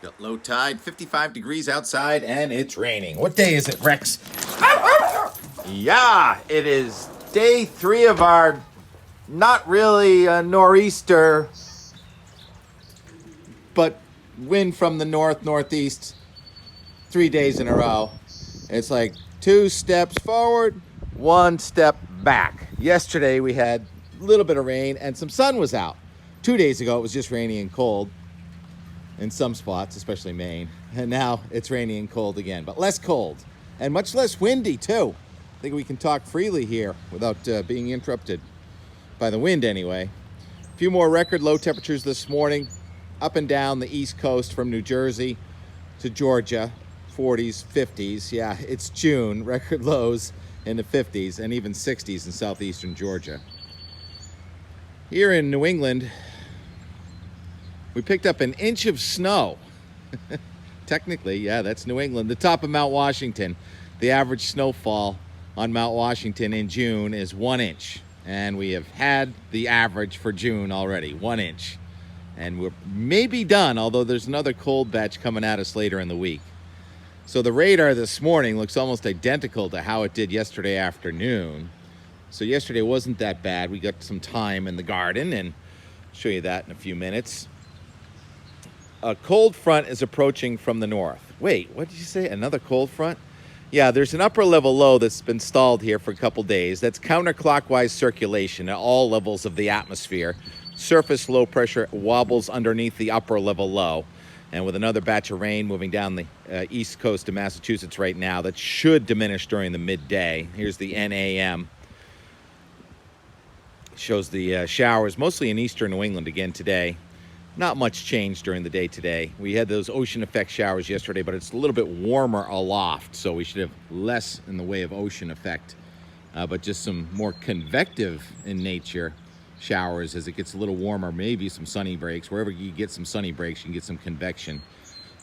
Got low tide, 55 degrees outside, and it's raining. What day is it, Rex? Yeah, it is day 3 of our not really nor'easter, but wind from the northeast 3 days in a row. It's like 2 steps forward, 1 step back. Yesterday we had a little bit of rain and some sun was out. 2 days ago it was just rainy and cold in some spots, especially Maine. And now it's rainy and cold again, but less cold and much less windy too. I think we can talk freely here without being interrupted by the wind anyway. A few more record low temperatures this morning up and down the East Coast from New Jersey to Georgia. 40s, 50s. Yeah, it's June. Record lows in the 50s and even 60s in southeastern Georgia. Here in New England, we picked up an inch of snow. Technically, yeah, that's New England. The top of Mount Washington, the average snowfall on Mount Washington in June is 1 inch. And we have had the average for June already, 1 inch. And we're maybe done, although there's another cold batch coming at us later in the week. So the radar this morning looks almost identical to how it did yesterday afternoon. So yesterday wasn't that bad. We got some time in the garden, and I'll show you that in a few minutes. A cold front is approaching from the north. Wait, what did you say? Another cold front? Yeah, there's an upper level low that's been stalled here for a couple days. That's counterclockwise circulation at all levels of the atmosphere. Surface low pressure wobbles underneath the upper level low. And with another batch of rain moving down the east coast of Massachusetts right now, that should diminish during the midday. Here's the NAM. Shows the showers, mostly in eastern New England again today. Not much change during the day today. We had those ocean effect showers yesterday, but it's a little bit warmer aloft, so we should have less in the way of ocean effect, but just some more convective in nature showers as it gets a little warmer, maybe some sunny breaks. Wherever you get some sunny breaks, you can get some convection.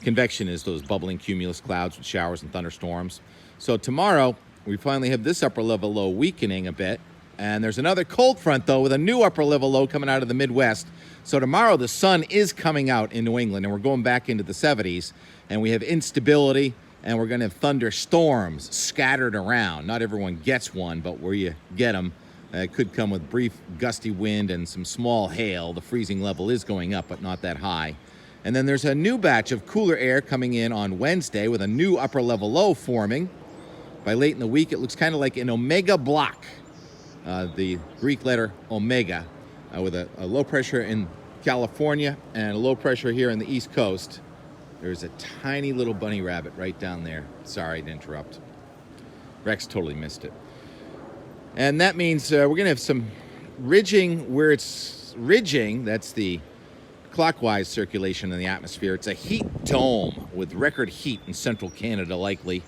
Convection is those bubbling cumulus clouds with showers and thunderstorms. So tomorrow, we finally have this upper level low weakening a bit. And there's another cold front, though, with a new upper level low coming out of the Midwest. So tomorrow, the sun is coming out in New England, and we're going back into the 70s. And we have instability, and we're going to have thunderstorms scattered around. Not everyone gets one, but where you get them, it could come with brief gusty wind and some small hail. The freezing level is going up, but not that high. And then there's a new batch of cooler air coming in on Wednesday with a new upper level low forming. By late in the week, it looks kind of like an omega block, the Greek letter omega, with a low pressure in California and a low pressure here in the East Coast. There's a tiny little bunny rabbit right down there. Sorry to interrupt. Rex totally missed it. And that means we're going to have some ridging where it's ridging. That's the clockwise circulation in the atmosphere. It's a heat dome with record heat in central Canada likely.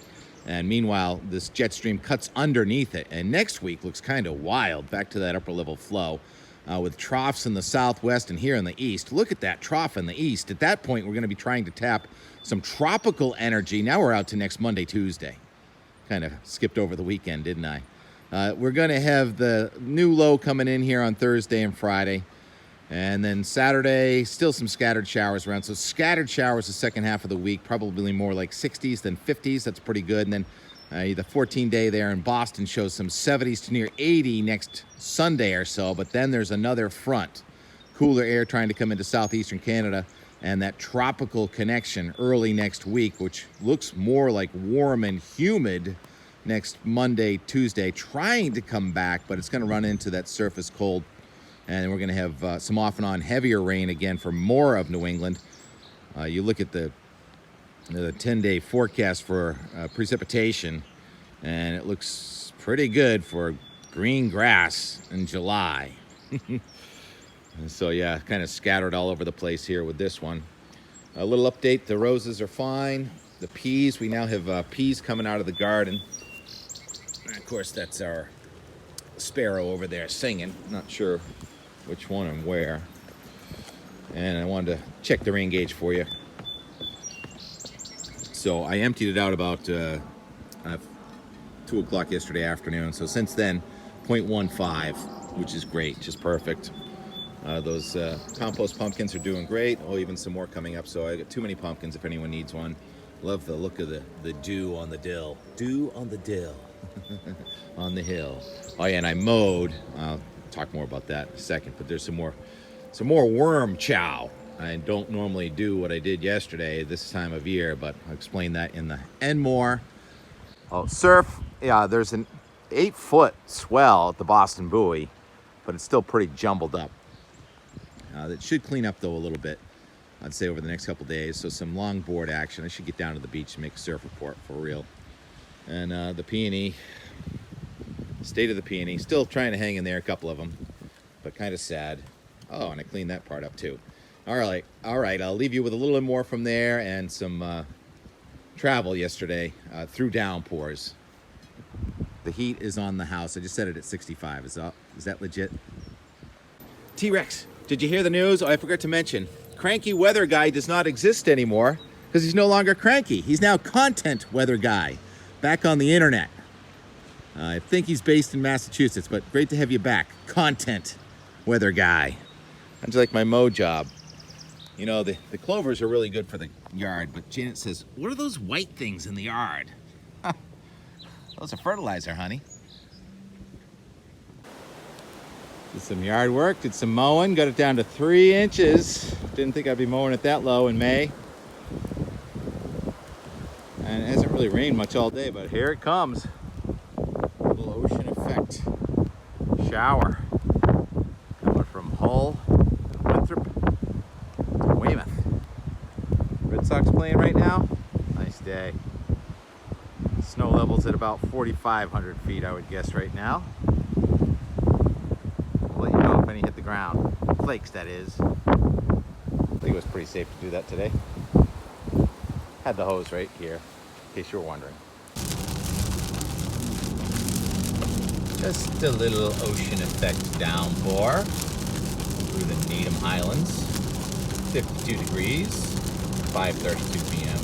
And meanwhile, this jet stream cuts underneath it. And next week looks kind of wild, back to that upper level flow with troughs in the southwest and here in the east. Look at that trough in the east. At that point, we're going to be trying to tap some tropical energy. Now we're out to next Monday, Tuesday. Kind of skipped over the weekend, didn't I? We're going to have the new low coming in here on Thursday and Friday. And then Saturday, still some scattered showers around. So scattered showers the second half of the week, probably more like 60s than 50s. That's pretty good. And then the 14-day there in Boston shows some 70s to near 80 next Sunday or so. But then there's another front, cooler air trying to come into southeastern Canada. And that tropical connection early next week, which looks more like warm and humid next Monday, Tuesday, trying to come back, but it's going to run into that surface cold. And we're going to have some off and on heavier rain again for more of New England. You look at the 10-day forecast for precipitation, and it looks pretty good for green grass in July. So yeah, kind of scattered all over the place here with this one. A little update, the roses are fine. The peas, we now have peas coming out of the garden. And of course, that's our sparrow over there singing. Not sure which one and where. And I wanted to check the rain gauge for you. So I emptied it out about 2 o'clock yesterday afternoon. So since then, 0.15, which is great, just perfect. Those compost pumpkins are doing great. Oh, even some more coming up. So I got too many pumpkins if anyone needs one. Love the look of the dew on the dill. Dew on the dill. On the hill. Oh yeah, and I mowed. I'll talk more about that in a second. But there's some more worm chow. I don't normally do what I did yesterday this time of year, but I'll explain that in the and more. Oh, surf. Yeah, there's an 8-foot swell at the Boston buoy, but it's still pretty jumbled up. That should clean up though a little bit, I'd say, over the next couple days. So some longboard action. I should get down to the beach and make a surf report for real. And the peony, state of the peony, still trying to hang in there, a couple of them, but kind of sad. Oh, and I cleaned that part up too. All right, I'll leave you with a little bit more from there and some travel yesterday through downpours. The heat is on the house. I just set it at 65. Is that legit? T-Rex, did you hear the news? Oh, I forgot to mention, Cranky Weather Guy does not exist anymore because he's no longer cranky. He's now Content Weather Guy, back on the internet. I think he's based in Massachusetts, but great to have you back. Content Weather Guy. How'd you like my mow job? You know, the clovers are really good for the yard, but Janet says, what are those white things in the yard? Those are fertilizer, honey. Did some yard work, did some mowing, got it down to 3 inches. Didn't think I'd be mowing it that low in May. And it hasn't really rained much all day, but here it comes. A little ocean effect shower. Coming from Hull, Winthrop, to Weymouth. Red Sox playing right now. Nice day. Snow level's at about 4,500 feet, I would guess, right now. I'll let you know if any hit the ground. Flakes, that is. I think it was pretty safe to do that today. Had the hose right here, in case you were wondering. Just a little ocean effect downpour through the Needham Highlands. 52 degrees, 5:32 p.m.